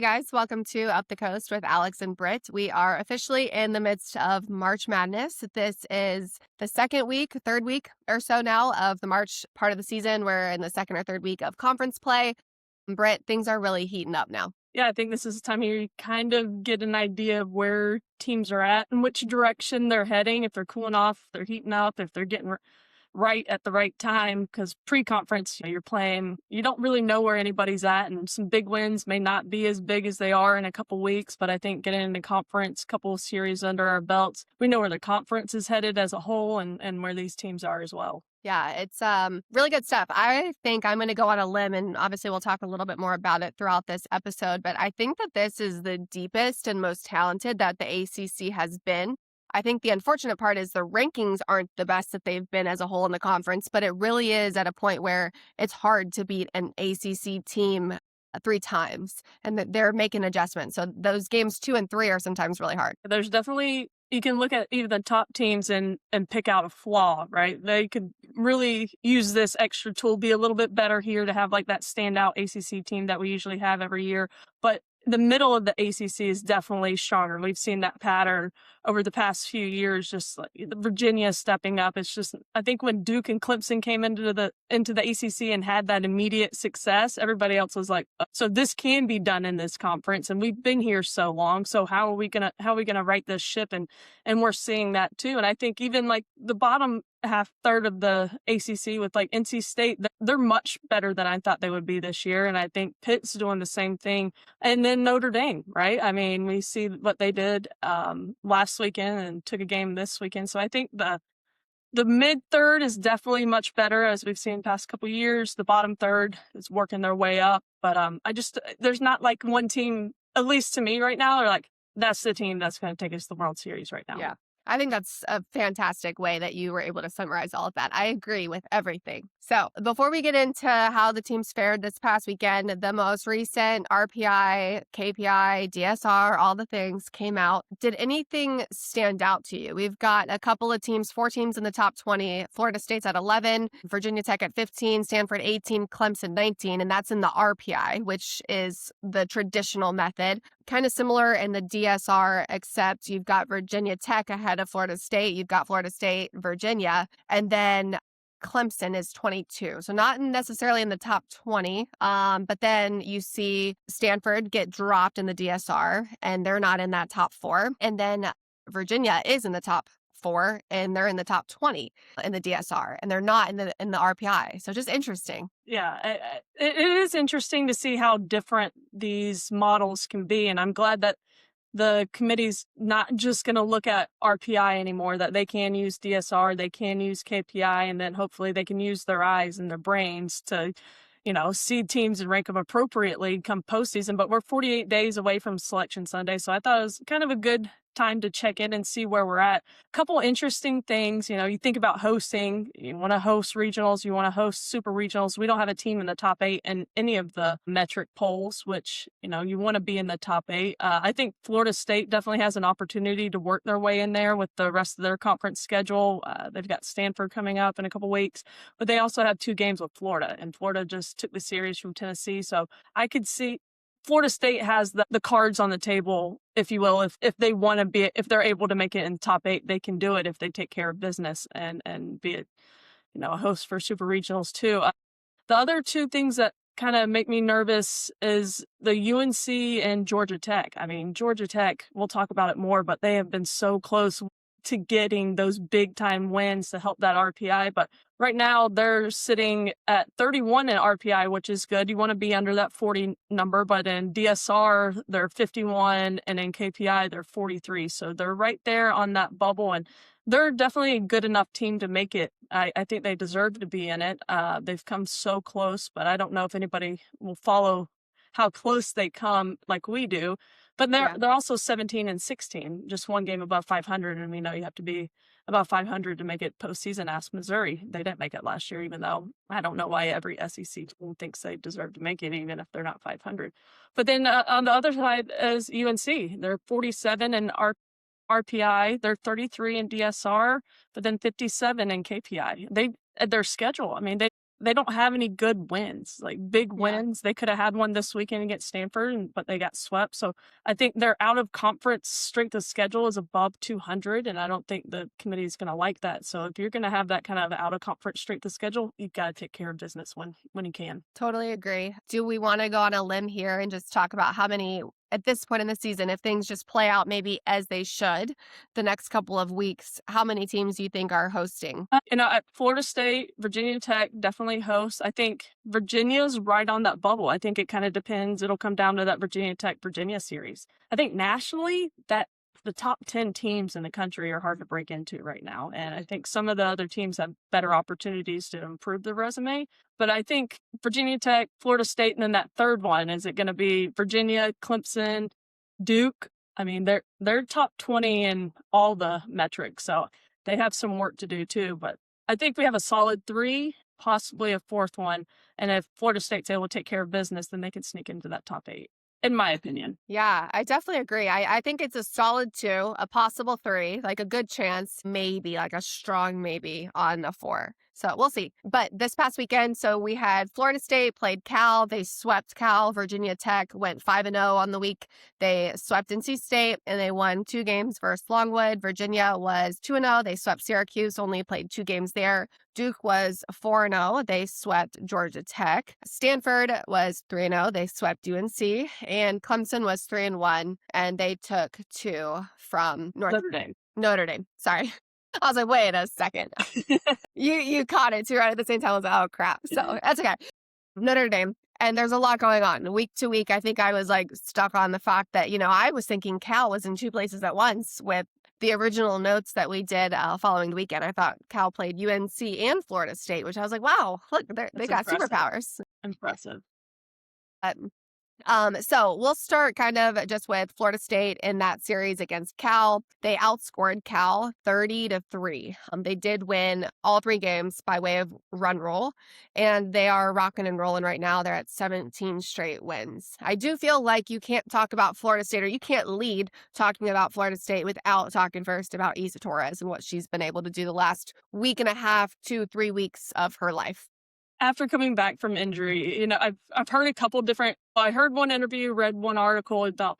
Hey guys, welcome to Up the Coast with Alex and Britt. We are officially in the midst of March Madness. This is the third week or so now of the March part of the season. We're in the second or third week of conference play. Britt, things are really heating up now. Yeah, I think this is the time of year you kind of get an idea of where teams are at and which direction they're heading, if they're cooling off, if they're heating up, if they're getting right at the right time. Because pre-conference, you're playing, you don't really know where anybody's at, and some big wins may not be as big as they are in a couple weeks. But I think getting into conference, couple of series under our belts, we know where the conference is headed as a whole and where these teams are as well. Yeah, it's really good stuff. I think I'm going to go on a limb, and obviously we'll talk a little bit more about it throughout this episode, but I think that this is the deepest and most talented that the ACC has been. I think the unfortunate part is the rankings aren't the best that they've been as a whole in the conference, but it really is at a point where it's hard to beat an ACC team 3 times, and that they're making adjustments. So those games 2 and 3 are sometimes really hard. There's definitely, you can look at even the top teams and pick out a flaw, right? They could really use this extra tool, be a little bit better here to have like that standout ACC team that we usually have every year. But the middle of the ACC is definitely stronger. We've seen that pattern over the past few years, just like Virginia stepping up. It's just, I think when Duke and Clemson came into the ACC and had that immediate success, everybody else was like, so this can be done in this conference, and we've been here so long. So how are we gonna right this ship? And we're seeing that too. And I think even like the bottom third of the ACC with like NC State, they're much better than I thought they would be this year. And I think Pitt's doing the same thing. And then Notre Dame, right? I mean, we see what they did last weekend and took a game this weekend. So I think the mid third is definitely much better, as we've seen past couple of years. The bottom third is working their way up. But there's not like one team, at least to me right now, or like that's the team that's going to take us to the World Series right now. Yeah. I think that's a fantastic way that you were able to summarize all of that. I agree with everything. So before we get into how the teams fared this past weekend, the most recent RPI, KPI, DSR, all the things came out. Did anything stand out to you? We've got a couple of teams, 4 teams in the top 20. Florida State's at 11, Virginia Tech at 15, Stanford 18, Clemson 19, and that's in the RPI, which is the traditional method. Kind of similar in the DSR, except you've got Virginia Tech ahead of Florida State. You've got Florida State, Virginia, and then Clemson is 22. So not necessarily in the top 20, but then you see Stanford get dropped in the DSR, and they're not in that top 4. And then Virginia is in the top 4, and they're in the top 20 in the DSR, and they're not in the RPI. So just interesting. Yeah, it is interesting to see how different these models can be. And I'm glad that the committee's not just going to look at RPI anymore, that they can use DSR, they can use KPI, and then hopefully they can use their eyes and their brains to, seed teams and rank them appropriately come postseason. But we're 48 days away from Selection Sunday, so I thought it was kind of a good time to check in and see where we're at. A couple interesting things, you think about hosting. You want to host regionals, you want to host super regionals. We don't have a team in the top 8 in any of the metric polls, which, you want to be in the top 8. I think Florida State definitely has an opportunity to work their way in there with the rest of their conference schedule. They've got Stanford coming up in a couple weeks, but they also have 2 games with Florida, and Florida just took the series from Tennessee. So I could see Florida State has the cards on the table, if you will. If they want to be, if they're able to make it in the top 8, they can do it if they take care of business and be a host for super regionals too. The other 2 things that kind of make me nervous is the UNC and Georgia Tech. I mean, Georgia Tech, we'll talk about it more, but they have been so close to getting those big time wins to help that RPI. But right now they're sitting at 31 in RPI, which is good. You want to be under that 40 number, but in DSR, they're 51, and in KPI, they're 43. So they're right there on that bubble, and they're definitely a good enough team to make it. I think they deserve to be in it. They've come so close, but I don't know if anybody will follow how close they come like we do. But they're also 17 and 16, just 1 game above 500. And we know you have to be above 500 to make it postseason. Ask Missouri. They didn't make it last year, even though I don't know why every SEC team thinks they deserve to make it, even if they're not 500. But then on the other side is UNC. They're 47 in RPI. They're 33 in DSR, but then 57 in KPI. Their schedule, I mean, they don't have any good wins, like big Yeah. wins. They could have had one this weekend against Stanford, but they got swept. So I think their out of conference strength of schedule is above 200, and I don't think the committee is going to like that. So if you're going to have that kind of out of conference strength of schedule, you've got to take care of business when you can. Totally agree. Do we want to go on a limb here and just talk about how many, at this point in the season, if things just play out maybe as they should the next couple of weeks, how many teams do you think are hosting? At Florida State, Virginia Tech definitely hosts. I think Virginia's right on that bubble. I think it kind of depends. It'll come down to that Virginia Tech Virginia series. I think nationally, that the top 10 teams in the country are hard to break into right now. And I think some of the other teams have better opportunities to improve their resume. But I think Virginia Tech, Florida State, and then that third one, is it going to be Virginia, Clemson, Duke? I mean, they're top 20 in all the metrics. So they have some work to do too, but I think we have a solid 3, possibly a 4th one. And if Florida State's able to take care of business, then they can sneak into that top 8, in my opinion. Yeah, I definitely agree. I think it's a solid 2, a possible 3, like a good chance, maybe like a strong maybe on a 4. So we'll see. But this past weekend, so we had Florida State played Cal. They swept Cal. Virginia Tech went 5-0 on the week. They swept NC State and they won 2 games versus Longwood. Virginia was 2-0. They swept Syracuse, only played 2 games there. Duke was 4-0. They swept Georgia Tech. Stanford was 3-0. They swept UNC. And Clemson was 3-1. And they took 2 from Notre Dame. Notre Dame. Sorry. I was like, wait a second. You caught it too right at the same time. I was like, oh crap. So that's okay. Notre Dame. And there's a lot going on. Week to week, I think I was like stuck on the fact that, I was thinking Cal was in 2 places at once with the original notes that we did following the weekend. I thought Cal played UNC and Florida State, which I was like, wow, look, they got impressive. superpowers. Impressive. So we'll start kind of just with Florida State in that series against Cal. They outscored Cal 30-3. They did win all 3 games by way of run roll, and they are rocking and rolling right now. They're at 17 straight wins. I do feel like you can't talk about Florida State, or you can't lead talking about Florida State without talking first about Isa Torres and what she's been able to do the last week and a half to 3 weeks of her life. After coming back from injury, I've heard a couple different. I heard one interview, read one article about,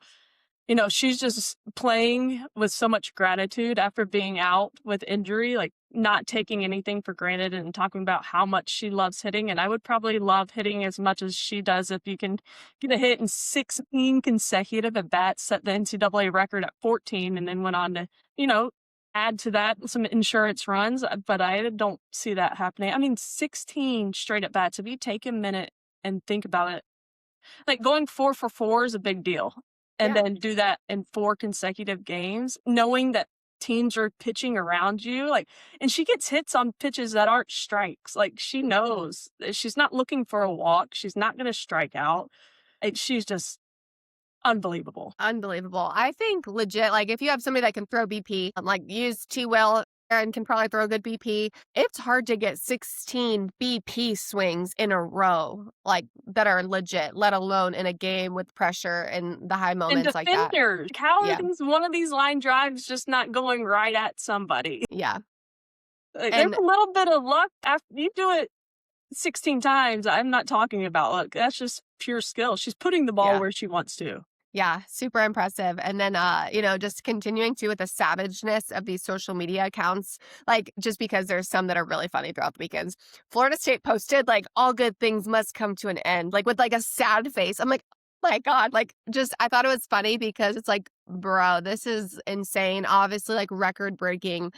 she's just playing with so much gratitude after being out with injury, like not taking anything for granted, and talking about how much she loves hitting. And I would probably love hitting as much as she does if you can get a hit in 16 consecutive at bats, set the NCAA record at 14, and then went on to, add to that some insurance runs, but I don't see that happening. I mean, 16 straight at bats. If you take a minute and think about it, like going 4 for 4 is a big deal. And then do that in 4 consecutive games, knowing that teams are pitching around you. And she gets hits on pitches that aren't strikes. Like, she knows that she's not looking for a walk. She's not going to strike out. She's just unbelievable. I think legit, like if you have somebody that can throw BP, like use T-Will and can probably throw a good BP, it's hard to get 16 BP swings in a row, like that are legit, let alone in a game with pressure and the high moments like that. How is one of these line drives just not going right at somebody? Yeah. There's a little bit of luck after you do it 16 times. I'm not talking about luck. That's just pure skill. She's putting the ball where she wants to. Yeah, super impressive. And then, just continuing too with the savageness of these social media accounts, like just because there's some that are really funny throughout the weekends. Florida State posted like all good things must come to an end, like with like a sad face. I'm like, oh my God, like just I thought it was funny because it's like, bro, this is insane. Obviously, like record breaking,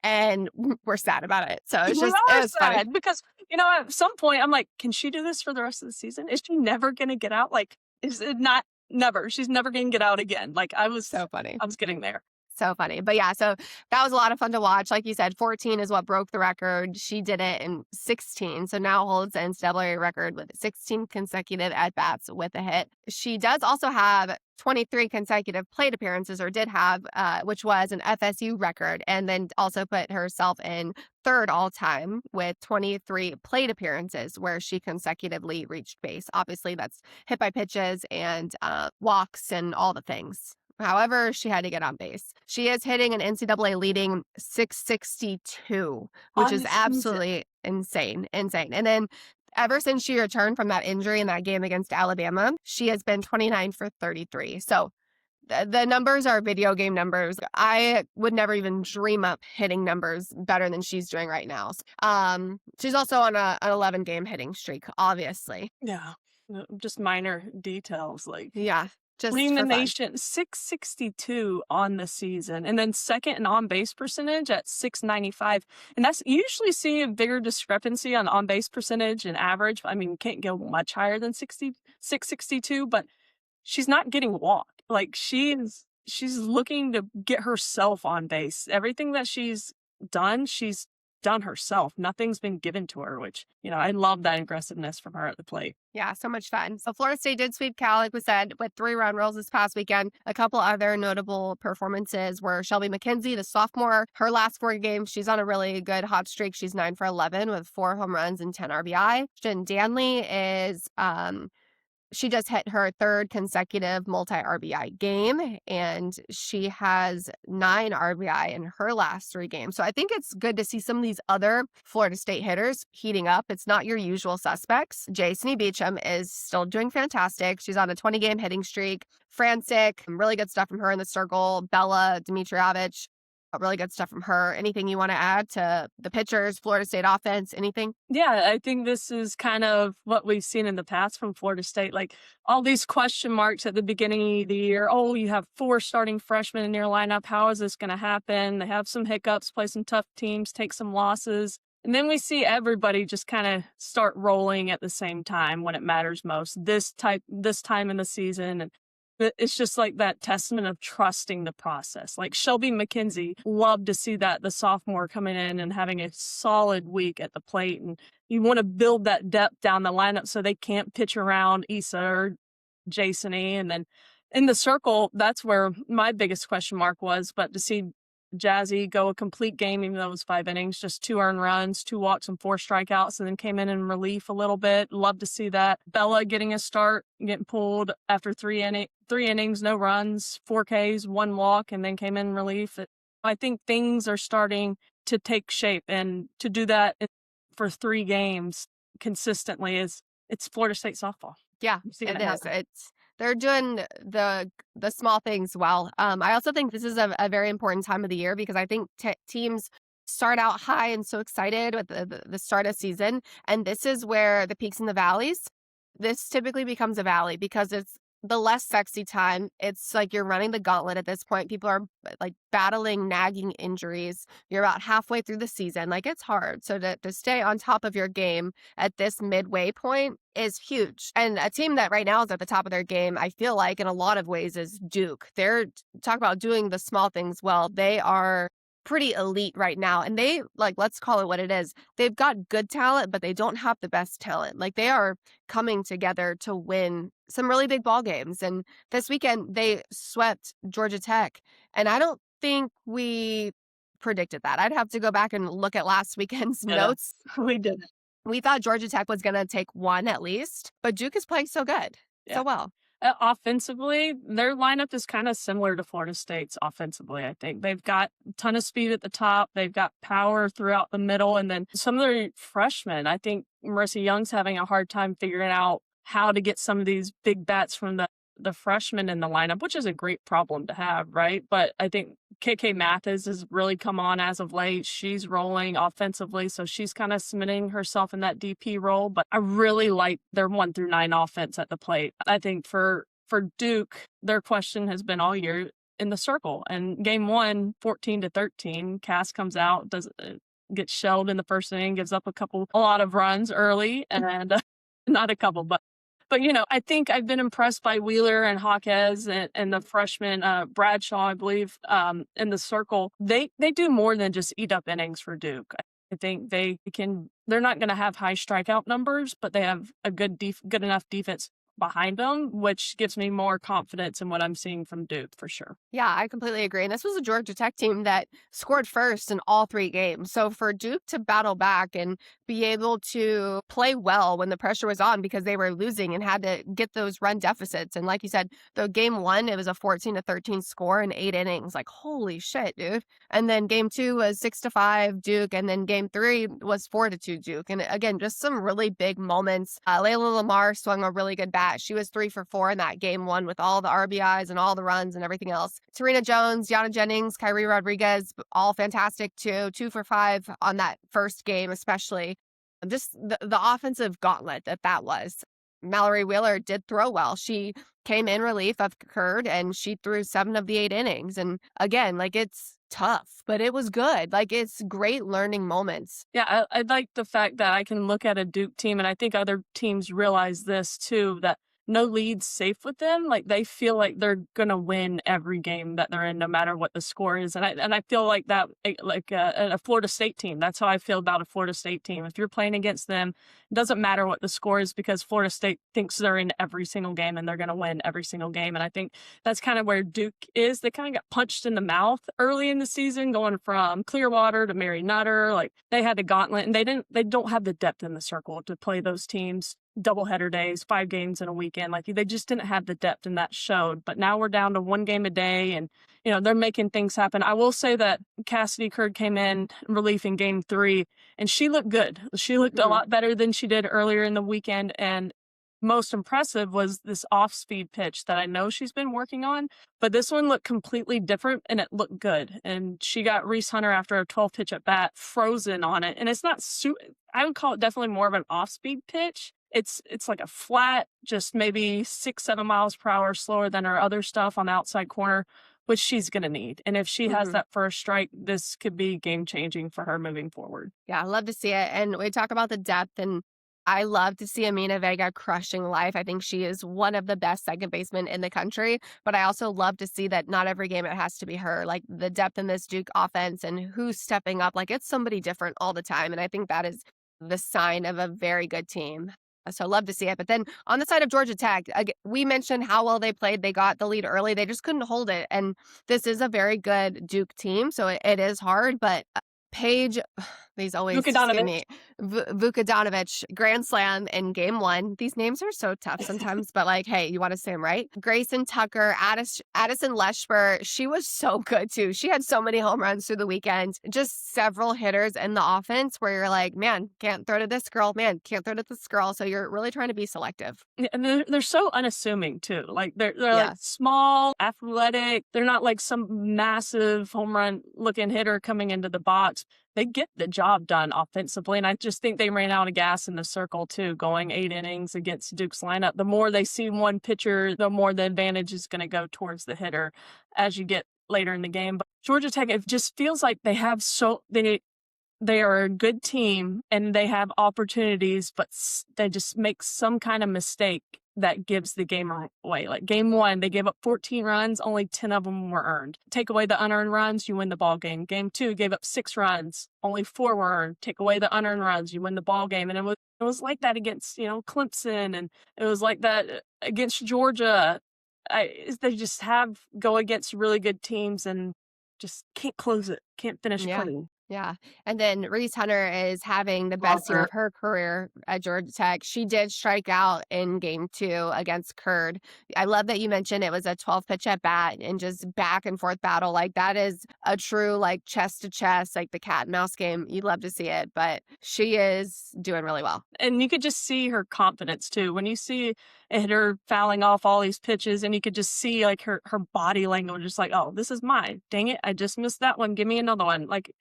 and we're sad about it. So it's just it was sad funny. because at some point I'm like, can she do this for the rest of the season? Is she never gonna get out? Like, is it not? Never. She's never going to get out again. Like, I was so funny. I was getting there. So funny. But yeah, so that was a lot of fun to watch. Like you said, 14 is what broke the record. She did it in 16. So now holds the NCAA record with 16 consecutive at-bats with a hit. She does also have 23 consecutive plate appearances, or did have, which was an FSU record, and then also put herself in 3rd all-time with 23 plate appearances where she consecutively reached base. Obviously, that's hit by pitches and walks and all the things. However, she had to get on base. She is hitting an NCAA leading 662, which is absolutely insane. And then Ever since she returned from that injury in that game against Alabama, she has been 29 for 33. So the numbers are video game numbers. I would never even dream up hitting numbers better than she's doing right now. She's also on an 11-game hitting streak, obviously. Yeah. Just minor details like Yeah, just leading the for fun. nation 662 on the season, and then second in on base percentage at 695. And that's you usually see a bigger discrepancy on base percentage and average. I mean, you can't go much higher than 662, but she's not getting walked. Like she's looking to get herself on base. Everything that she's done herself. Nothing's been given to her, which, I love that aggressiveness from her at the plate. Yeah, so much fun. So Florida State did sweep Cal, like we said, with 3-run rules this past weekend. A couple other notable performances were Shelby McKenzie, the sophomore. Her last 4 games, she's on a really good hot streak. She's 9 for 11 with 4 home runs and 10 RBI. Jen Danley is she just hit her 3rd consecutive multi-RBI game, and she has 9 RBI in her last 3 games. So I think it's good to see some of these other Florida State hitters heating up. It's not your usual suspects. Jason Beecham is still doing fantastic. She's on a 20-game hitting streak. Frantic, really good stuff from her in the circle. Bella Dimitrievich, really good stuff from her. Anything you want to add to the pitchers, Florida State offense, anything? Yeah, I think this is kind of what we've seen in the past from Florida State. Like all these question marks at the beginning of the year. Oh, you have 4 starting freshmen in your lineup. How is this going to happen? They have some hiccups, play some tough teams, take some losses. And then we see everybody just kind of start rolling at the same time when it matters most. This time in the season. And it's just like that testament of trusting the process. Like Shelby McKenzie, love to see that, the sophomore coming in and having a solid week at the plate. And you want to build that depth down the lineup so they can't pitch around Isa or Jason E. And then in the circle, that's where my biggest question mark was. But to see Jazzy go a complete game, even though it was 5 innings, just 2 earned runs, 2 walks, and 4 strikeouts, and then came in relief a little bit. Love to see that. Bella getting a start, getting pulled after 3 innings, no runs, 4 Ks, 1 walk, and then came in relief. I think things are starting to take shape, and to do that for 3 games consistently it's Florida State softball. Yeah, it is. They're doing the small things well. I also think this is a very important time of the year because I think teams start out high and so excited with the start of season. And this is where the peaks and the valleys, this typically becomes a valley because it's the less sexy time. It's like you're running the gauntlet at this point. People are like battling nagging injuries. You're about halfway through the season. Like it's hard. So to stay on top of your game at this midway point is huge. And a team that right now is at the top of their game, I feel like in a lot of ways is Duke. They're talk about doing the small things well. They are pretty elite right now. And they, like, let's call it what it is. They've got good talent, but they don't have the best talent. Like they are coming together to win some really big ball games. And this weekend they swept Georgia Tech. And I don't think we predicted that. I'd have to go back and look at last weekend's notes. We did. We thought Georgia Tech was going to take 1 at least, but Duke is playing so good, so well. Offensively, their lineup is kind of similar to Florida State's offensively, I think. They've got a ton of speed at the top. They've got power throughout the middle. And then some of their freshmen, I think Marissa Young's having a hard time figuring out how to get some of these big bats from the freshmen in the lineup, which is a great problem to have, right? But I think KK Mathis has really come on as of late. She's rolling offensively, so she's kind of cementing herself in that DP role. But I really like their 1 through 9 offense at the plate. I think for Duke, their question has been all year in the circle. And game 1, 14-13, Cass comes out, gets shelled in the first inning, gives up a lot of runs early, and not a couple, but I think I've been impressed by Wheeler and Hawkes and the freshman Bradshaw, I believe, in the circle. They do more than just eat up innings for Duke. I think they're not going to have high strikeout numbers, but they have a good enough defense behind them, which gives me more confidence in what I'm seeing from Duke for sure. Yeah, I completely agree. And this was a Georgia Tech team that scored first in all 3 games. So for Duke to battle back and be able to play well when the pressure was on because they were losing and had to get those run deficits. And like you said, the game 1, it was a 14-13 score in 8 innings. Like, holy shit, dude. And then game 2 was 6-5 Duke. And then game 3 was 4-2 Duke. And again, just some really big moments. Layla Lamar swung a really good bat. She was 3 for 4 in that game 1 with all the RBIs and all the runs and everything else. Tarina Jones, Yana Jennings, Kyrie Rodriguez, all fantastic too. 2 for 5 on that first game, especially. Just the offensive gauntlet that was. Mallory Wheeler did throw well. She came in relief of Curd and she threw 7 of the 8 innings. And again, like, it's tough, but it was good. Like, it's great learning moments. Yeah, I like the fact that I can look at a Duke team, and I think other teams realize this too, that no lead's safe with them. Like, they feel like they're gonna win every game that they're in, no matter what the score is. And I feel like that, like a Florida State team. That's how I feel about a Florida State team. If you're playing against them, it doesn't matter what the score is, because Florida State thinks they're in every single game and they're gonna win every single game. And I think that's kind of where Duke is. They kind of got punched in the mouth early in the season, going from Clearwater to Mary Nutter. Like, they had the gauntlet, and they don't have the depth in the circle to play those teams doubleheader days, 5 games in a weekend. Like, they just didn't have the depth, and that showed. But now we're down to 1 game a day, and they're making things happen. I will say that Cassidy Curd came in relief in game 3, and she looked good. She looked a lot better than she did earlier in the weekend. And most impressive was this off-speed pitch that I know she's been working on, but this one looked completely different and it looked good. And she got Reese Hunter after a 12 pitch at bat frozen on it. And it's not I would call it definitely more of an off-speed pitch. It's like a flat, just maybe 6-7 miles per hour slower than her other stuff on the outside corner, which she's going to need. And if she has that first strike, this could be game-changing for her moving forward. Yeah, I love to see it. And we talk about the depth, and I love to see Amina Vega crushing life. I think she is one of the best second basemen in the country, but I also love to see that not every game it has to be her. Like, the depth in this Duke offense and who's stepping up, like, it's somebody different all the time. And I think that is the sign of a very good team. So love to see it. But then on the side of Georgia Tech, we mentioned how well they played. They got the lead early. They just couldn't hold it. And this is a very good Duke team, so it is hard. But Paige, these always skin me. Vukadinovic, grand slam in game 1. These names are so tough sometimes, but like, hey, you want to say them right? Grayson Tucker, Addison Leshper, she was so good too. She had so many home runs through the weekend. Just several hitters in the offense where you're like, man, can't throw to this girl. Man, can't throw to this girl. So you're really trying to be selective. Yeah, and they're so unassuming too. Like, they're like small, athletic. They're not like some massive home run looking hitter coming into the box. They get the job done offensively, and I just think they ran out of gas in the circle too, going 8 innings against Duke's lineup. The more they see one pitcher, the more the advantage is going to go towards the hitter as you get later in the game. But Georgia Tech, it just feels like they have they are a good team and they have opportunities, but they just make some kind of mistake that gives the game away. Like game 1, they gave up 14 runs, only 10 of them were earned. Take away the unearned runs, you win the ball game. Game 2 gave up 6 runs, only 4 were earned. Take away the unearned runs, you win the ball game. And it was like that against Clemson, and it was like that against Georgia. They just go against really good teams and just can't close it, can't finish clean. Yeah. And then Reese Hunter is having the best year of her career at Georgia Tech. She did strike out in game 2 against Curd. I love that you mentioned it was a 12 pitch at bat and just back and forth battle. Like, that is a true, like, chest to chest, like the cat and mouse game. You'd love to see it, but she is doing really well. And you could just see her confidence too. When you see a hitter fouling off all these pitches, and you could just see like her body language, just like, oh, this is mine. Dang it. I just missed that one. Give me another one. Like,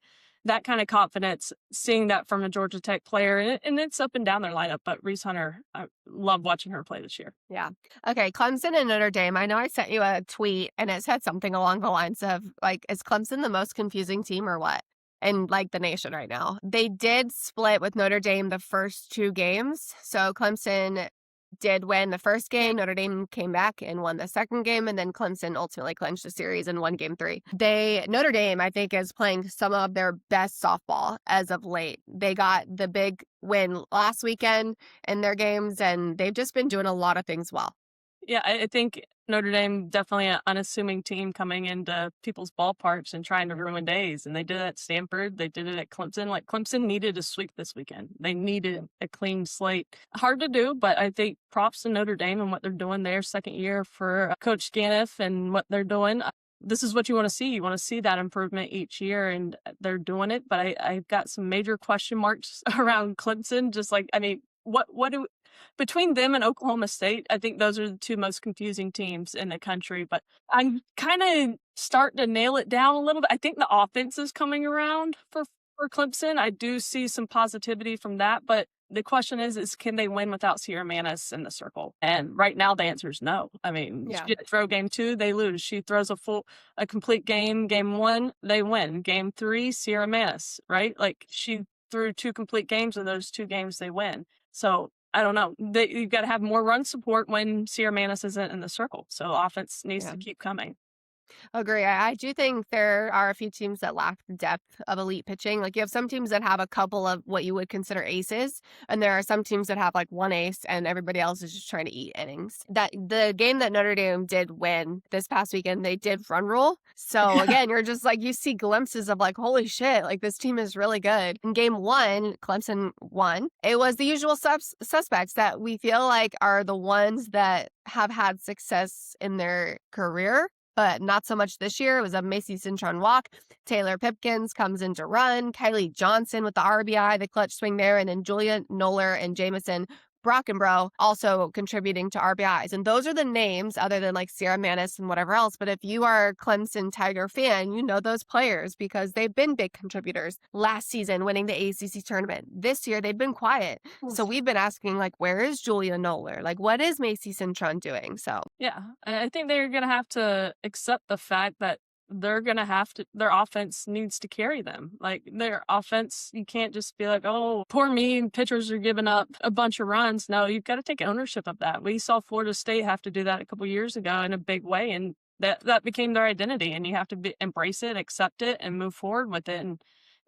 that kind of confidence, seeing that from a Georgia Tech player, and it's up and down their lineup. But Reese Hunter, I love watching her play this year. Yeah. Okay, Clemson and Notre Dame. I know I sent you a tweet, and it said something along the lines of, like, is Clemson the most confusing team or what? In, like, the nation right now. They did split with Notre Dame the first 2 games. So Clemson did win the first game. Notre Dame came back and won the second game, and then Clemson ultimately clinched the series and won game 3. Notre Dame, I think, is playing some of their best softball as of late. They got the big win last weekend in their games, and they've just been doing a lot of things well. Yeah, I think Notre Dame definitely an unassuming team coming into people's ballparks and trying to ruin days. And they did it at Stanford. They did it at Clemson. Like Clemson needed a sweep this weekend. They needed a clean slate. Hard to do, but I think props to Notre Dame and what they're doing there. Second year for Coach Scaniff and what they're doing. This is what you want to see. You want to see that improvement each year, and they're doing it. But I've got some major question marks around Clemson. Just like, I mean, what do between them and Oklahoma State, I think those are the two most confusing teams in the country. But I'm kind of starting to nail it down a little bit. I think the offense is coming around for Clemson. I do see some positivity from that, but the question is can they win without Sierra Manis in the circle? And right now the answer is no. I mean, Yeah. she throw game 2, they lose. She throws a complete game 1, they win. Game 3, Sierra Manis, right? Like she threw 2 complete games, and those 2 games they win. So I don't know. You've got to have more run support when Sierra Manis isn't in the circle. So offense needs to keep coming. Agree. I do think there are a few teams that lack the depth of elite pitching. Like you have some teams that have a couple of what you would consider aces, and there are some teams that have like one ace and everybody else is just trying to eat innings. That the game that Notre Dame did win this past weekend, they did run rule. So again, you're just like you see glimpses of like, holy shit, like this team is really good. In game 1, Clemson won. It was the usual suspects that we feel like are the ones that have had success in their career, but not so much this year. It was a Macy Cintron walk. Taylor Pipkins comes in to run. Kylie Johnson with the RBI, the clutch swing there. And then Julia Noller and Jamison Brockenbrough also contributing to RBIs. And those are the names other than like Sierra Manis and whatever else. But if you are a Clemson Tiger fan, you know those players because they've been big contributors last season winning the ACC tournament. This year, they've been quiet. So we've been asking like, where is Julia Noller? Like, what is Macy Cintron doing? So yeah, I think they're going to have to accept the fact that they're going to have to, their offense needs to carry them. Like their offense, you can't just be like, oh, poor me, pitchers are giving up a bunch of runs. No, you've got to take ownership of that. We saw Florida State have to do that a couple years ago in a big way, and that became their identity, and you have to embrace it, accept it, and move forward with it. And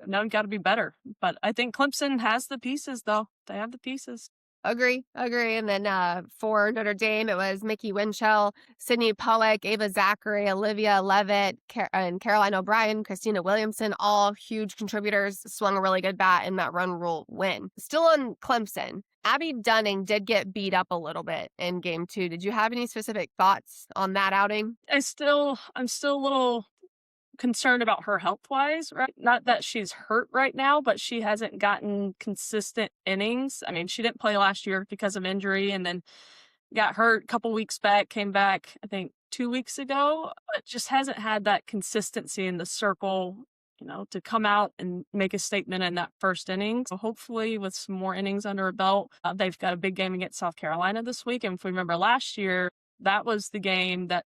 now you've got to be better. But I think Clemson has the pieces, though. They have the pieces. Agree. And then for Notre Dame, it was Mickey Winchell, Sydney Powick, Ava Zachary, Olivia Levitt, and Caroline O'Brien, Christina Williamson, all huge contributors, swung a really good bat in that run rule win. Still on Clemson, Abby Dunning did get beat up a little bit in game 2. Did you have any specific thoughts on that outing? I'm still a little concerned about her health wise, right? Not that she's hurt right now, but she hasn't gotten consistent innings. I mean, she didn't play last year because of injury and then got hurt a couple weeks back, came back, I think 2 weeks ago, but just hasn't had that consistency in the circle, to come out and make a statement in that first inning. So hopefully with some more innings under her belt, they've got a big game against South Carolina this week. And if we remember last year, that was the game that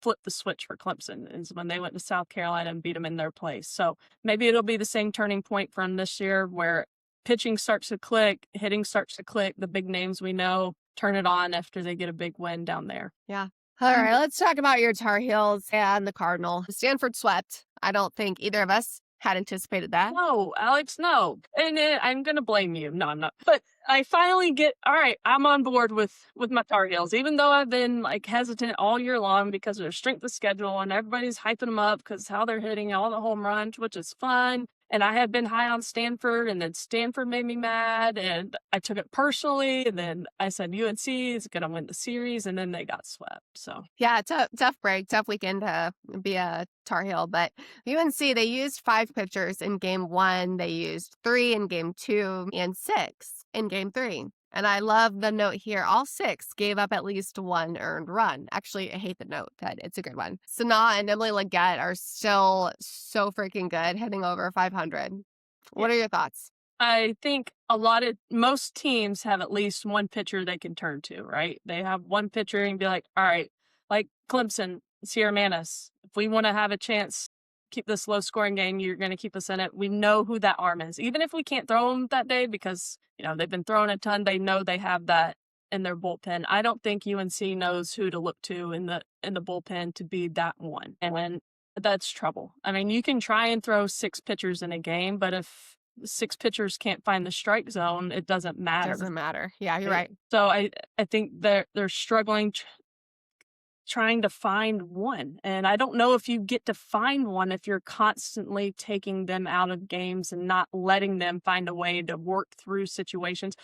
flipped the switch for Clemson, is when they went to South Carolina and beat them in their place. So maybe it'll be the same turning point for them this year where pitching starts to click, hitting starts to click, the big names we know turn it on after they get a big win down there. Yeah. All right, let's talk about your Tar Heels and the Cardinal. Stanford swept. I don't think either of us had anticipated that. No, Alex, no. And I'm going to blame you. No, I'm not. But I finally all right, I'm on board with my Tar Heels, even though I've been like hesitant all year long because of their strength of schedule and everybody's hyping them up because how they're hitting all the home runs, which is fun. And I had been high on Stanford, and then Stanford made me mad, and I took it personally. And then I said UNC is going to win the series, and then they got swept. So yeah, tough break, tough weekend to be a Tar Heel. But UNC, they used 5 pitchers in game 1. They used 3 in game 2 and 6 in game 3. And I love the note here. All 6 gave up at least 1 earned run. Actually, I hate the note, but it's a good one. Sanaa and Emily Leggett are still so freaking good, hitting over 500. What are your thoughts? I think most teams have at least one pitcher they can turn to, right? They have one pitcher and be like, all right, like Clemson, Sierra Manis, if we want to have a chance, keep this low scoring game, you're going to keep us in it. We know who that arm is. Even if we can't throw them that day because, they've been throwing a ton, they know they have that in their bullpen. I don't think UNC knows who to look to in the bullpen to be that one. And that's trouble. I mean, you can try and throw 6 pitchers in a game, but if 6 pitchers can't find the strike zone, it doesn't matter. Doesn't matter. Yeah, you're right. So I think they're struggling trying to find one. And I don't know if you get to find one if you're constantly taking them out of games and not letting them find a way to work through situations.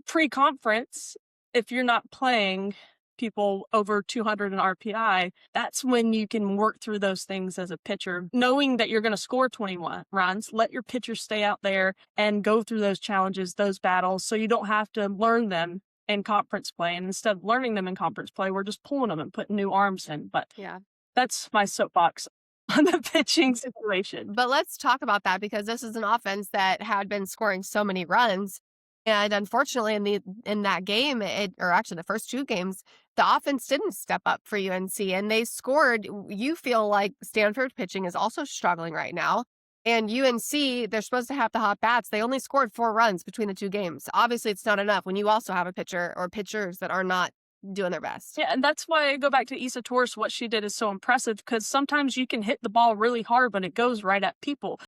Pre-conference, if you're not playing people over 200 in RPI, that's when you can work through those things as a pitcher, knowing that you're going to score 21 runs. Let your pitcher stay out there and go through those challenges, those battles, so you don't have to learn them in conference play. And instead of learning them in conference play, we're just pulling them and putting new arms in. But yeah, that's my soapbox on the pitching situation. But let's talk about that, because this is an offense that had been scoring so many runs. And unfortunately, in that game, or actually the first 2 games, the offense didn't step up for UNC, and they scored. You feel like Stanford pitching is also struggling right now. And UNC, they're supposed to have the hot bats. They only scored 4 runs between the 2 games. Obviously, it's not enough when you also have a pitcher or pitchers that are not doing their best. Yeah, and that's why I go back to Isa Torres. What she did is so impressive, because sometimes you can hit the ball really hard, but it goes right at people.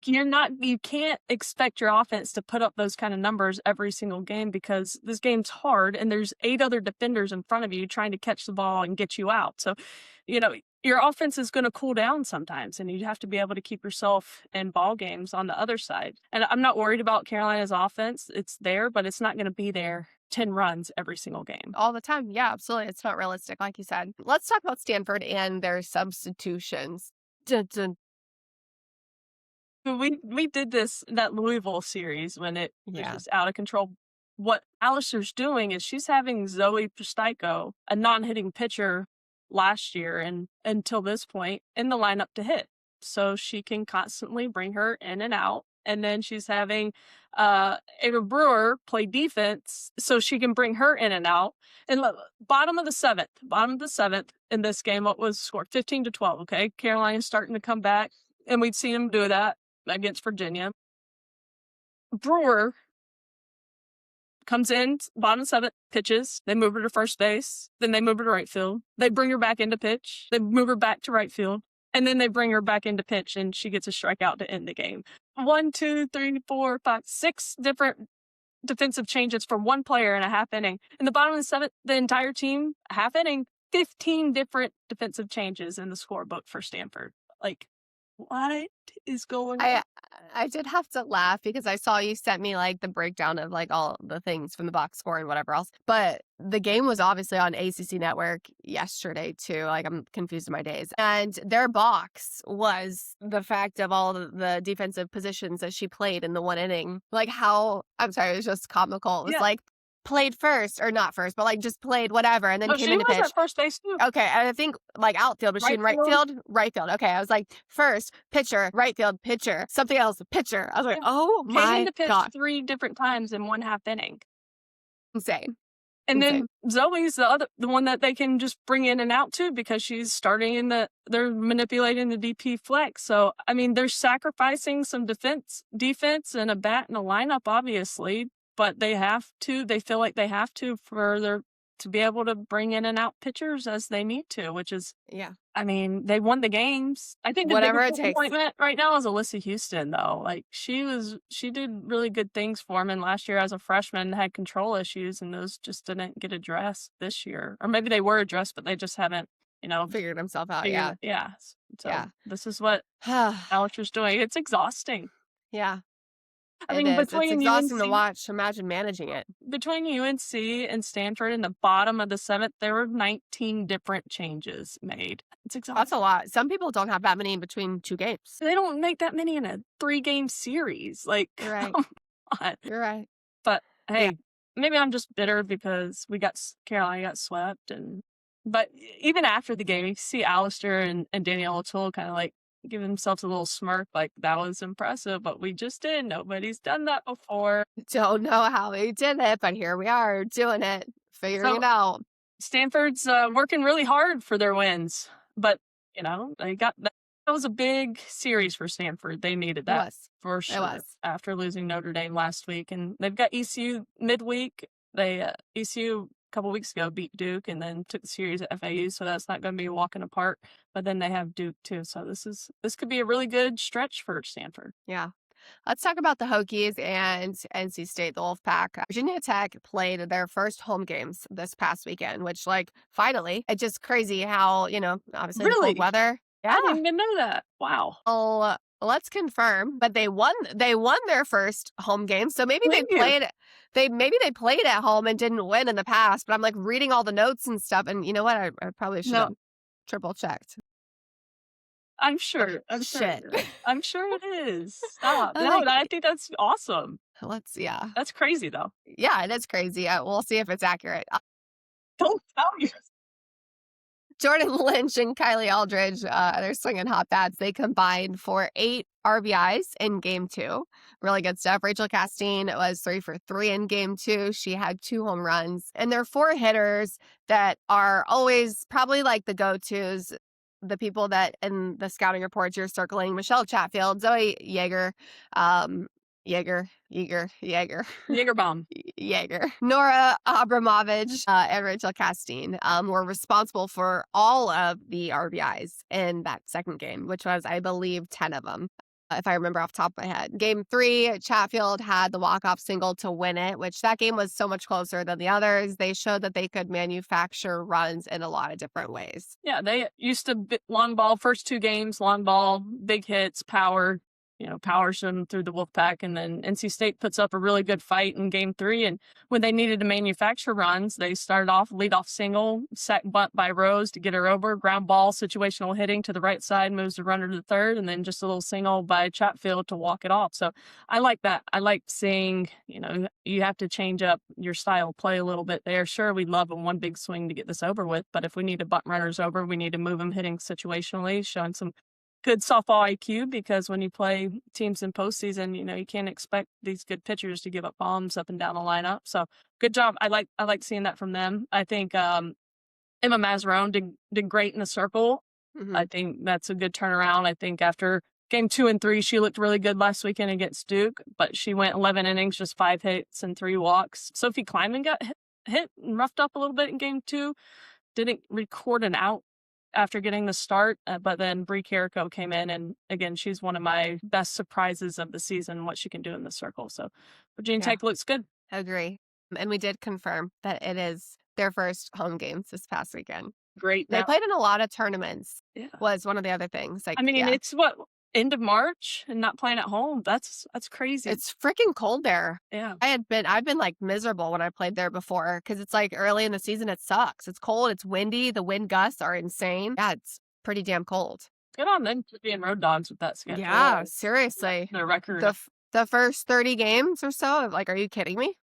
You can't expect your offense to put up those kind of numbers every single game, because this game's hard and there's 8 other defenders in front of you trying to catch the ball and get you out. So, your offense is going to cool down sometimes, and you have to be able to keep yourself in ball games on the other side. And I'm not worried about Carolina's offense. It's there, but it's not going to be there 10 runs every single game. All the time. Yeah, absolutely. It's not realistic, like you said. Let's talk about Stanford and their substitutions. Dun, dun. We did that Louisville series when it was Yeah. just out of control. What Alistair's doing is she's having Zoe Pustiko, a non-hitting pitcher last year and until this point, in the lineup to hit. So she can constantly bring her in and out. And then she's having Ava Brewer play defense so she can bring her in and out. And look, bottom of the seventh in this game, what was scored? 15-12, okay? Carolina's starting to come back, and we'd seen them do that against Virginia. Brewer comes in, bottom of 7th, pitches. They move her to first base. Then they move her to right field. They bring her back into pitch. They move her back to right field. And then they bring her back into pitch, and she gets a strikeout to end the game. 1, 2, 3, 4, 5, 6 different defensive changes for one player in a half inning. In the bottom of the 7th, the entire team, half inning, 15 different defensive changes in the scorebook for Stanford. Like, what is going on? I did have to laugh because I saw you sent me like the breakdown of like all the things from the box score and whatever else. But the game was obviously on ACC Network yesterday too. Like, I'm confused in my days. And their box was the fact of all the defensive positions that she played in the 1 inning. Like, I'm sorry, it was just comical. It was like played first, or not first, but like just played whatever, and then came into pitch. She was at first base too. Okay, and I think like outfield, but she in right field? Right field. Okay, I was like first, pitcher, right field, pitcher, something else, pitcher. I was like, oh my Came into pitch God. 3 different times in one half inning. Insane. And then Zoe's the one that they can just bring in and out too, because she's starting they're manipulating the DP flex. So, I mean, they're sacrificing some defense and a bat and a lineup, obviously, but they feel like they have to to be able to bring in and out pitchers as they need to, which is, I mean, they won the games. I think the whatever biggest it takes. disappointment right now is Alyssa Houston, though. Like, she did really good things for them, and last year as a freshman had control issues, and those just didn't get addressed this year. Or maybe they were addressed, but they just haven't, figured themselves out. Yeah. So this is what Alistair's doing. It's exhausting. Yeah. I mean, it's exhausting UNC to watch. Imagine managing it. Between UNC and Stanford in the bottom of the 7th, there were 19 different changes made. It's exhausting. That's a lot. Some people don't have that many in between 2 games. They don't make that many in a 3-game series. Like, You're right. Come on. You're right. But hey, maybe I'm just bitter because Carolina got swept. But even after the game, you see Alistair and Danielle O'Toole kind of like give themselves a little smirk, like, that was impressive, but we just did. Nobody's done that before. Don't know how we did it, but here we are doing it, figuring it out. Stanford's working really hard for their wins, but they got that was a big series for Stanford. They needed that for sure after losing Notre Dame last week, and they've got ECU midweek. ECU a couple weeks ago beat Duke and then took the series at FAU, so that's not going to be a walk in the park. But then they have Duke too, so this could be a really good stretch for Stanford. Yeah. Let's talk about the Hokies and NC State, the Wolfpack. Virginia Tech played their first home games this past weekend, which, like, finally, it's just crazy how, obviously the cold Really? weather. I Yeah. didn't even know that. Wow. Well, let's confirm. But they won. They won their first home game, so maybe Thank you. they played at home and didn't win in the past. But I'm like reading all the notes and stuff, and you know what? I probably should have No, triple checked. I'm sure. I'm sure. Shit. I'm sure it is. Stop. I'm No, like, I think that's awesome. yeah. That's crazy though. Yeah, it is crazy. We'll see if it's accurate. Don't tell me. Jordan Lynch and Kylie Aldridge, they're swinging hot bats. They combined for 8 RBIs in game 2. Really good stuff. Rachel Castine was 3 for 3 in game 2. She had 2 home runs. And they're 4 hitters that are always probably like the go-tos, the people that in the scouting reports you're circling: Michelle Chatfield, Zoe Yeager, Jaeger, Jaegerbomb. Jaeger, Nora Abramovich, and Rachel Castine were responsible for all of the RBIs in that second game, which was, I believe, 10 of them, if I remember off the top of my head. Game 3, Chatfield had the walk-off single to win it, which that game was so much closer than the others. They showed that they could manufacture runs in a lot of different ways. Yeah, they used to long ball first 2 games, long ball, big hits, power. Powers them through the Wolfpack, and then NC State puts up a really good fight in game 3. And when they needed to manufacture runs, they started off leadoff single, sack bunt by Rose to get her over, ground ball, situational hitting to the right side, moves the runner to the third, and then just a little single by Chatfield to walk it off. So I like that. I like seeing, you have to change up your style of play a little bit there. Sure, we'd love a one big swing to get this over with, but if we need to bunt runners over, we need to move them hitting situationally, showing some good softball IQ, because when you play teams in postseason, you can't expect these good pitchers to give up bombs up and down the lineup. So good job. I like seeing that from them. I think Emma Mazzarone did great in the circle. Mm-hmm. I think that's a good turnaround. I think after game 2 and 3, she looked really good last weekend against Duke, but she went 11 innings, just 5 hits and 3 walks. Sophie Kleiman got hit and roughed up a little bit in game 2. Didn't record an out after getting the start, but then Bree Carrico came in, and again, she's one of my best surprises of the season, what she can do in the circle. So Virginia Tech looks good. I agree. And we did confirm that it is their first home games this past weekend. Great. They played in a lot of tournaments. Yeah. Was one of the other things. Like, it's end of March and not playing at home. That's crazy. It's freaking cold there. Yeah. I've been like miserable when I played there before, because it's like early in the season. It sucks. It's cold. It's windy. The wind gusts are insane. Yeah, it's pretty damn cold. Good on them for being road dogs with that schedule. Yeah, seriously. Their record. The first 30 games or so. Like, are you kidding me?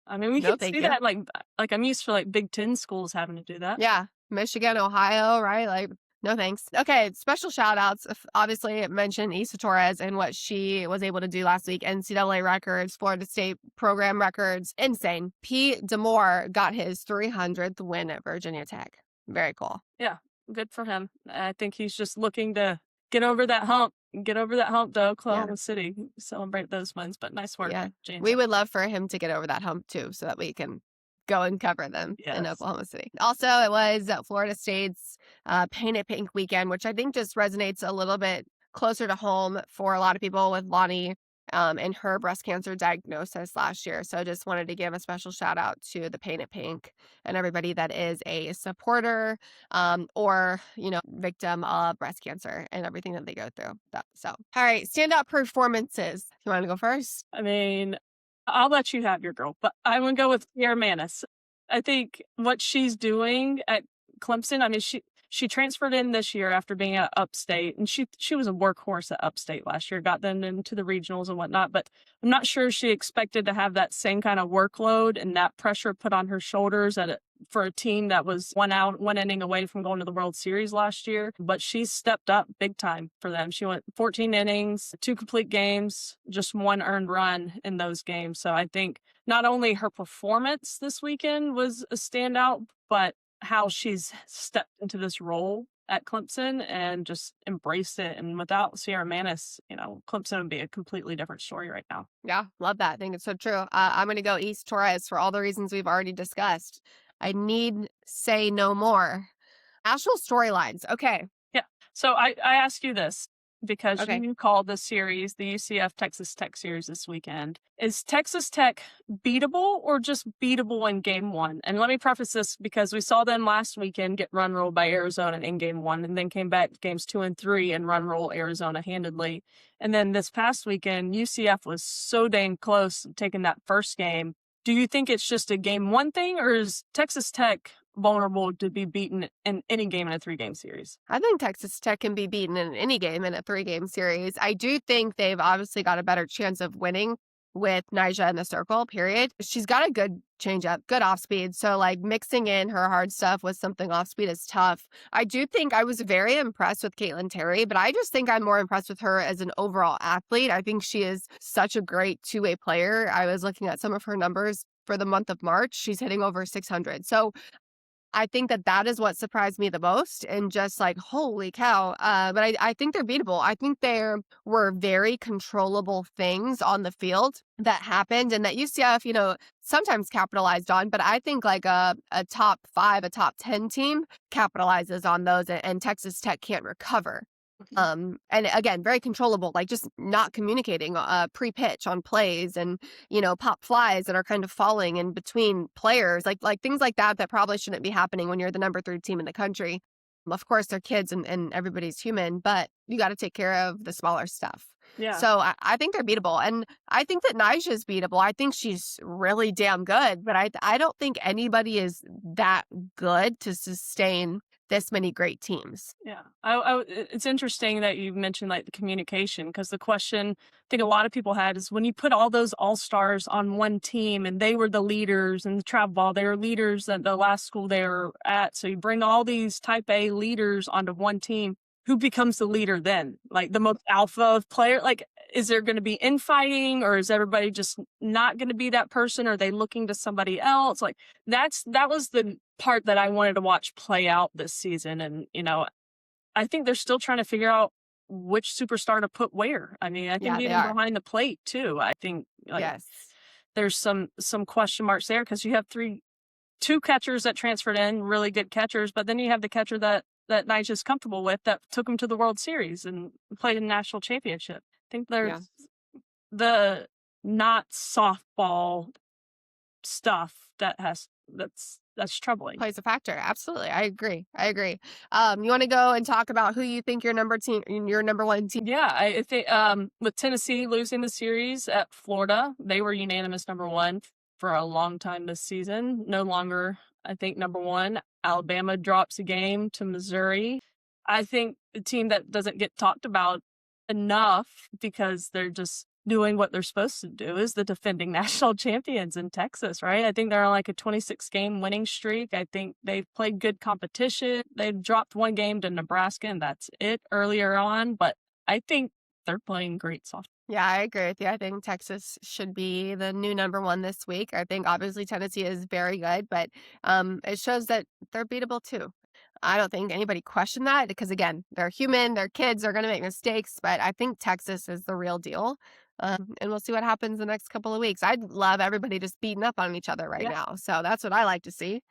I mean, we can see that. Like I'm used to like Big Ten schools having to do that. Yeah, Michigan, Ohio, right? Like, no thanks. Okay, special shout outs. Obviously, mentioned Isa Torres and what she was able to do last week. NCAA records, Florida State program records. Insane. P. Demore got his 300th win at Virginia Tech. Very cool. Yeah, good for him. I think he's just looking to get over that hump to Oklahoma City, celebrate those wins. But nice work, James. We would love for him to get over that hump too, so that we can go and cover them in Oklahoma City. Also, it was Florida State's Paint It Pink weekend, which I think just resonates a little bit closer to home for a lot of people with Lonnie and her breast cancer diagnosis last year. So just wanted to give a special shout out to the Paint It Pink and everybody that is a supporter or, victim of breast cancer and everything that they go through. So, all right, standout performances. You want to go first? I mean, I'll let you have your girl, but I'm going to go with Sierra Manis. I think what she's doing at Clemson, I mean, she transferred in this year after being at Upstate, and she was a workhorse at Upstate last year, got them into the regionals and whatnot, but I'm not sure she expected to have that same kind of workload and that pressure put on her shoulders for a team that was one inning away from going to the World Series last year. But she stepped up big time for them. She went 14 innings, 2 complete games, just 1 earned run in those games. So I think not only her performance this weekend was a standout, but how she's stepped into this role at Clemson and just embraced it. And without Sierra Manis, Clemson would be a completely different story right now. Yeah, love that. I think it's so true. I'm going to go Isa Torres for all the reasons we've already discussed. I need say no more. National storylines. Okay. Yeah. So I ask you this because Okay. you called the series the UCF Texas Tech series this weekend. Is Texas Tech beatable or just beatable in game one? And let me preface this because we saw them last weekend get run ruled by Arizona in game one and then came back games 2 and 3 and run roll Arizona handedly. And then this past weekend, UCF was so dang close to taking that first game. Do you think it's just a game one thing, or is Texas Tech vulnerable to be beaten in any game in a 3-game series? I think Texas Tech can be beaten in any game in a 3-game series. I do think they've obviously got a better chance of winning with Nyjah in the circle, period. She's got a good changeup, good off speed. So, like, mixing in her hard stuff with something off speed is tough. I do think I was very impressed with Caitlin Terry, but I just think I'm more impressed with her as an overall athlete. I think she is such a great two-way player. I was looking at some of her numbers for the month of March. She's hitting over 600. So I think that is what surprised me the most, and just like, holy cow. But I think they're beatable. I think there were very controllable things on the field that happened and that UCF, sometimes capitalized on. But I think like a top 5, a top 10 team capitalizes on those, and Texas Tech can't recover. And again, very controllable, like just not communicating pre-pitch on plays and, pop flies that are kind of falling in between players, like things like that probably shouldn't be happening when you're the number 3 team in the country. Of course, they're kids and everybody's human, but you got to take care of the smaller stuff. Yeah. So I think they're beatable. And I think that Nyjah is beatable. I think she's really damn good, but I don't think anybody is that good to sustain this many great teams. Yeah. It's interesting that you mentioned like the communication, because the question I think a lot of people had is when you put all those all-stars on one team and they were the leaders in the travel ball, they were leaders at the last school they were at. So you bring all these type A leaders onto one team. Who becomes the leader then? Like the most alpha player? Like, is there going to be infighting, or is everybody just not going to be that person? Are they looking to somebody else? Like that was the part that I wanted to watch play out this season. And, I think they're still trying to figure out which superstar to put where. I mean, I think Yeah, they even are. behind the plate too. I think Yes. there's some question marks there because you have two catchers that transferred in, really good catchers, but then you have the catcher that Nyjah's comfortable with that took him to the World Series and played in the national championship. I think there's the not softball stuff that's troubling. Plays a factor. Absolutely. I agree. You want to go and talk about who you think your number 1 team? Yeah, I think with Tennessee losing the series at Florida, they were unanimous number 1 for a long time this season. No longer, I think, number 1. Alabama drops a game to Missouri. I think the team that doesn't get talked about enough because they're just doing what they're supposed to do is the defending national champions in Texas, right? I think they're on like a 26-game winning streak. I think they've played good competition. They've dropped 1 game to Nebraska, and that's it earlier on. But I think they're playing great softball. Yeah, I agree with you. I think Texas should be the new number 1 this week. I think obviously Tennessee is very good, but it shows that they're beatable too. I don't think anybody questioned that because, again, they're human, they're kids, they're going to make mistakes, but I think Texas is the real deal. And we'll see what happens the next couple of weeks. I'd love everybody just beating up on each other right now. So that's what I like to see.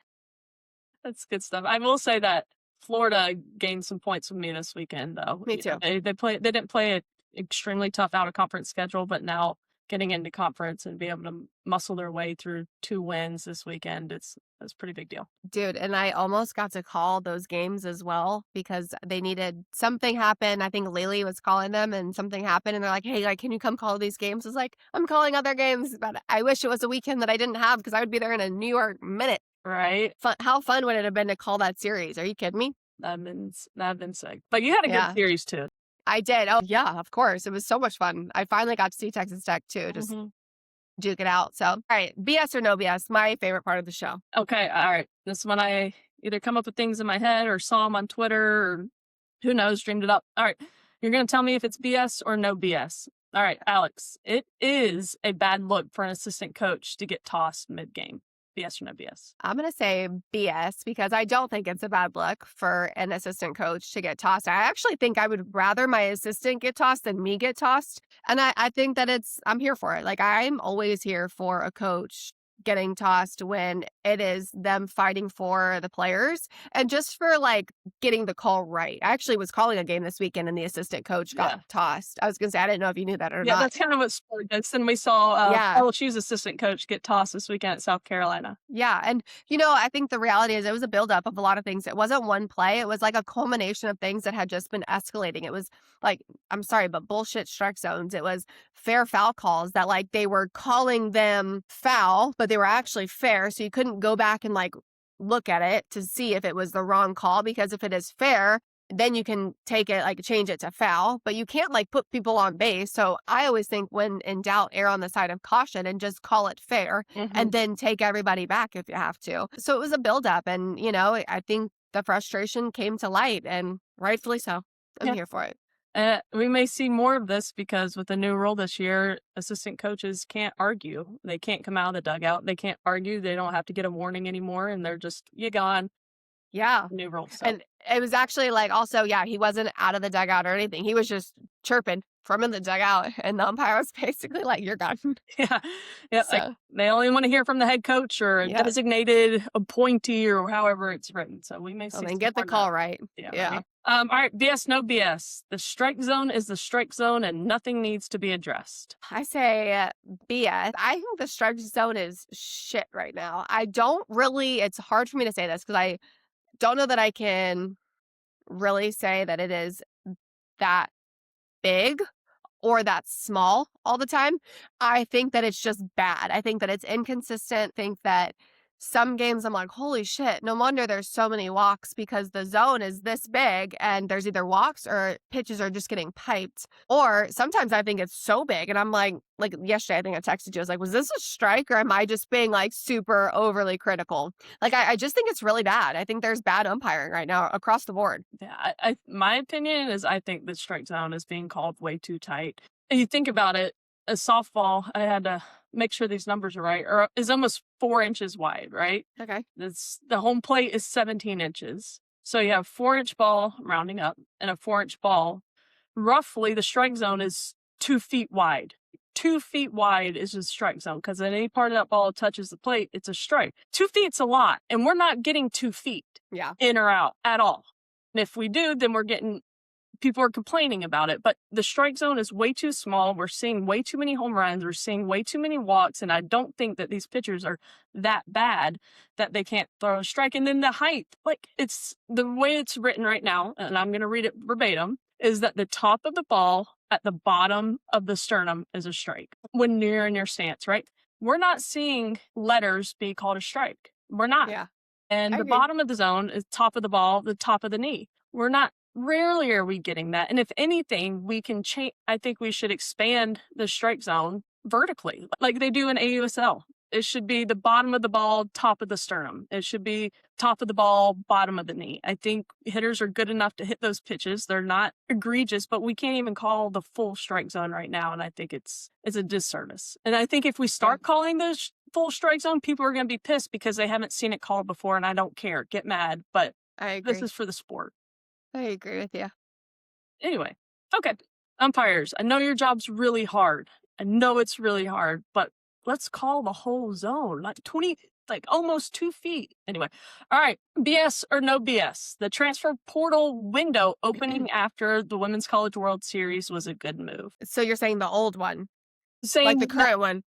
That's good stuff. I will say that Florida gained some points with me this weekend, though. Me too. They didn't play an extremely tough out-of-conference schedule, but now getting into conference and be able to muscle their way through 2 wins this weekend, that's a pretty big deal. Dude, and I almost got to call those games as well because they needed something happen. I think Lily was calling them and something happened and they're like, hey, like, can you come call these games? I was like, I'm calling other games, but I wish it was a weekend that I didn't have because I would be there in a New York minute. Right. How fun would it have been to call that series? Are you kidding me? That'd been sick. But you had a good series too. I did. Oh, yeah, of course. It was so much fun. I finally got to see Texas Tech too, just duke it out. So, all right, BS or no BS, my favorite part of the show. Okay, all right. This is when I either come up with things in my head or saw them on Twitter or who knows, dreamed it up. All right, you're going to tell me if it's BS or no BS. All right, Alex, it is a bad look for an assistant coach to get tossed mid-game. BS or no BS? I'm going to say BS because I don't think it's a bad look for an assistant coach to get tossed. I actually think I would rather my assistant get tossed than me get tossed. And I think that I'm here for it. Like, I'm always here for a coach getting tossed when it is them fighting for the players and just for like getting the call right. I actually was calling a game this weekend and the assistant coach got Yeah. tossed. I was going to say, I didn't know if you knew that or Yeah, not. that's kind of what sport does. And we saw Yeah. LSU's assistant coach get tossed this weekend at South Carolina. Yeah. And, I think the reality is it was a buildup of a lot of things. It wasn't one play. It was like a culmination of things that had just been escalating. It was like, I'm sorry, but bullshit strike zones. It was fair foul calls that like they were calling them foul, but they were actually fair. So you couldn't go back and like look at it to see if it was the wrong call, because if it is fair, then you can take it, like change it to foul, but you can't like put people on base. So I always think when in doubt, err on the side of caution and just call it fair and then take everybody back if you have to. So it was a buildup. And, I think the frustration came to light, and rightfully so. I'm Yeah. here for it. We may see more of this because with the new rule this year, assistant coaches can't argue. They can't come out of the dugout. They can't argue. They don't have to get a warning anymore, and they're just, you gone. Yeah. New rule. So. And it was actually like also, yeah, he wasn't out of the dugout or anything. He was just chirping from in the dugout, and the umpire was basically like, "You're gone." Yeah. Yeah. So, Like, they only want to hear from the head coach or a yeah. designated appointee or however it's written. So we may see. Well, then some get the more of call that. right. Yeah. Yeah. Maybe. All right. BS, no BS. The strike zone is the strike zone and nothing needs to be addressed. I say BS. I think the strike zone is shit right now. It's hard for me to say this because I don't know that I can really say that it is that big or that small all the time. I think that it's just bad. I think that it's inconsistent. I think that some games I'm like, holy shit, no wonder there's so many walks, because the zone is this big and there's either walks or pitches are just getting piped. Or sometimes I think it's so big and I'm like yesterday, I think I texted you. I was like, was this a strike or am I just being like super overly critical? Like, I just think it's really bad. I think there's bad umpiring right now across the board. Yeah. My opinion is I think the strike zone is being called way too tight. And you think about it, a softball, I had to make sure these numbers are right, or is almost 4 inches wide, right? Okay. The home plate is 17 inches. So you have 4-inch ball, rounding up, and a 4-inch ball. Roughly, the strike zone is 2 feet wide. 2 feet wide is the strike zone, because if any part of that ball touches the plate, it's a strike. 2 feet's a lot, and we're not getting 2 feet in or out at all. And if we do, then people are complaining about it, but the strike zone is way too small. We're seeing way too many home runs. We're seeing way too many walks. And I don't think that these pitchers are that bad that they can't throw a strike. And then the height, like it's the way it's written right now, and I'm going to read it verbatim, is that the top of the ball at the bottom of the sternum is a strike when you're in your stance, right? We're not seeing letters be called a strike. We're not. Yeah. And the bottom of the zone is top of the ball, the top of the knee. We're not. Rarely are we getting that. And if anything, we can change. I think we should expand the strike zone vertically, like they do in AUSL. It should be the bottom of the ball, top of the sternum. It should be top of the ball, bottom of the knee. I think hitters are good enough to hit those pitches. They're not egregious, but we can't even call the full strike zone right now. And I think it's a disservice. And I think if we start calling the full strike zone, people are going to be pissed because they haven't seen it called before. And I don't care. Get mad. But I agree. This is for the sport. I agree with you. Anyway, okay. Umpires, I know your job's really hard. I know it's really hard, but let's call the whole zone, like almost 2 feet. Anyway, all right. BS or no BS? The transfer portal window opening after the Women's College World Series was a good move. So you're saying the old one? Saying like the current one?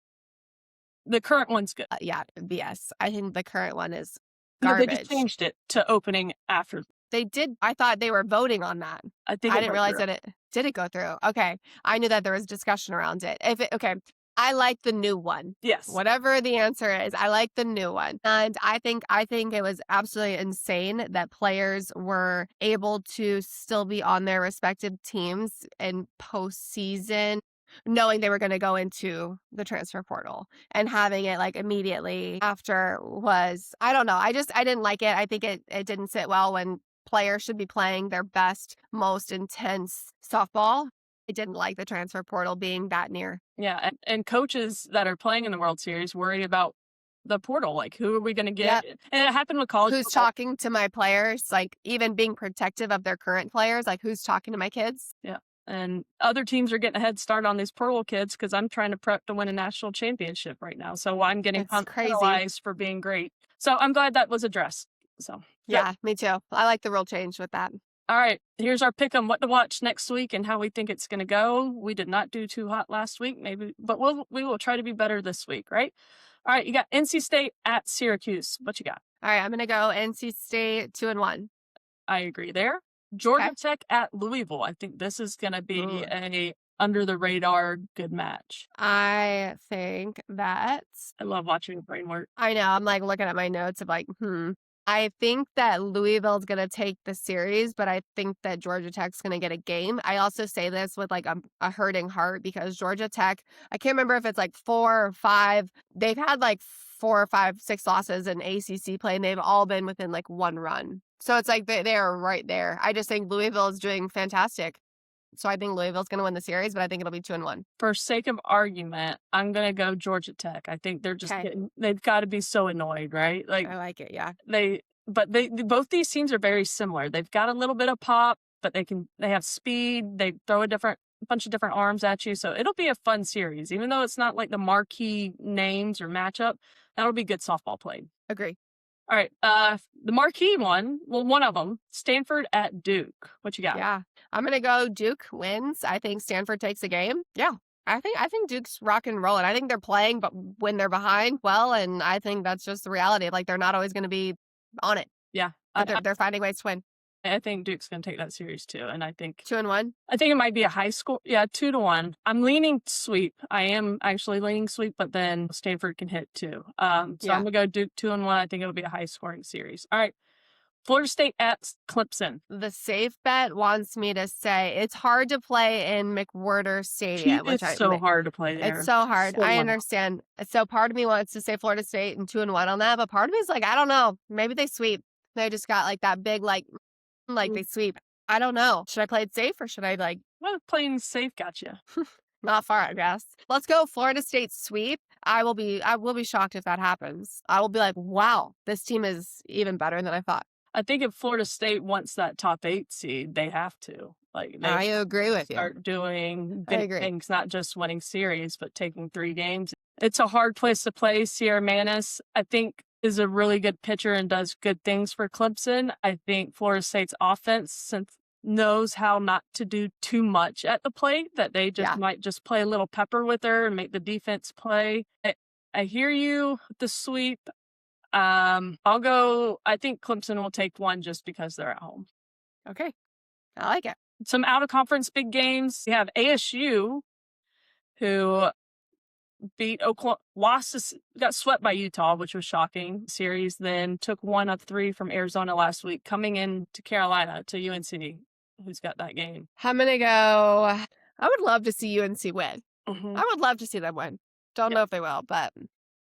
The current one's good. Yeah, BS. I think the current one is garbage. No, they just changed it to opening after. They did. I thought they were voting on that. I didn't realize that it did go through. Okay. I knew that there was discussion around it. Okay. I like the new one. Yes. Whatever the answer is, I like the new one. And I think it was absolutely insane that players were able to still be on their respective teams in postseason, knowing they were going to go into the transfer portal, and having it like immediately after was, I don't know. I didn't like it. I think it didn't sit well when players should be playing their best, most intense softball. I didn't like the transfer portal being that near. Yeah, and coaches that are playing in the World Series worry about the portal. Like, who are we going to get? Yep. And it happened with college Who's football. talking to my players? Like, even being protective of their current players. Like, who's talking to my kids? Yeah. And other teams are getting a head start on these portal kids because I'm trying to prep to win a national championship right now. So I'm getting It's crazy. penalized for being great. So I'm glad that was addressed. So Yeah, me too. I like the rule change with that. all right, here's our pick on what to watch next week and how we think it's going to go. We did not do too hot last week, maybe, but we will try to be better this week, right? All right, you got NC State at Syracuse. What you got? All right, I'm going to go NC State 2-1. I agree there. Georgia Okay. Tech at Louisville. I think this is going to be a under the radar good match. I think that I love watching brain work. I know. I'm like looking at my notes of like, I think that Louisville's going to take the series, but I think that Georgia Tech's going to get a game. I also say this with like a hurting heart because Georgia Tech, I can't remember if it's like 4 or 5. They've had like 4 or 5, 6 losses in ACC play, and they've all been within like 1 run. So it's like they're right there. I just think Louisville is doing fantastic. So I think Louisville's going to win the series, but I think it'll be 2-1. For sake of argument, I'm going to go Georgia Tech. I think they're just they've got to be so annoyed, right? Like I like it, yeah. But both these teams are very similar. They've got a little bit of pop, but they have speed. They throw a bunch of different arms at you. So it'll be a fun series, even though it's not like the marquee names or matchup. That'll be good softball played. Agree. All right. The marquee one, well, one of them, Stanford at Duke. What you got? Yeah. I'm going to go Duke wins. I think Stanford takes a game. Yeah. I think Duke's rock and rolling. I think they're playing, but when they're behind, well, and I think that's just the reality. Like, they're not always going to be on it. Yeah. They're finding ways to win. I think Duke's going to take that series too. And I think 2-1. I think it might be a high score. Yeah, 2-1. I'm leaning sweep. I am actually leaning sweep, but then Stanford can hit too. So I'm going to go Duke 2-1. I think it'll be a high scoring series. All right. Florida State at Clemson. The safe bet wants me to say it's hard to play in McWhorter Stadium. It's so hard to play there. It's so hard. I understand. So part of me wants to say Florida State and 2-1 on that, but part of me is like, I don't know. Maybe they sweep. They just got like that big like they sweep. I don't know. Should I play it safe or should I like? Well, playing safe got you. Not far, I guess. Let's go Florida State sweep. I will be shocked if that happens. I will be like, wow, this team is even better than I thought. I think if Florida State wants that top 8 seed, they have to. Like, I agree with you. Start doing good things, not just winning series, but taking 3 games. It's a hard place to play. Sierra Manis, I think, is a really good pitcher and does good things for Clemson. I think Florida State's offense knows how not to do too much at the plate, that they just might just play a little pepper with her and make the defense play. I hear you with the sweep. I think Clemson will take 1 just because they're at home. Okay. I like it. Some out-of-conference big games. We have ASU, who beat Oklahoma, got swept by Utah, which was shocking series, then took 1 of 3 from Arizona last week, coming into Carolina to UNC, who's got that game. I'm going to go, I would love to see UNC win. Mm-hmm. I would love to see them win. Don't know if they will, but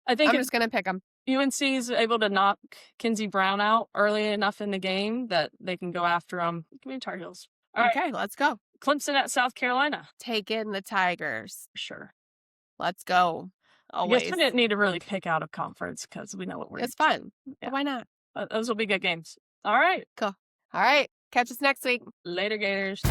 I think I'm just going to pick them. UNC is able to knock Kinsey Brown out early enough in the game that they can go after him. Give me Tar Heels. All right. Okay, let's go. Clemson at South Carolina. Take in the Tigers. Sure. Let's go. Always. I guess we didn't need to really pick out a conference because we know what we're It's fun. Yeah. Why not? Those will be good games. All right. Cool. All right. Catch us next week. Later, Gators.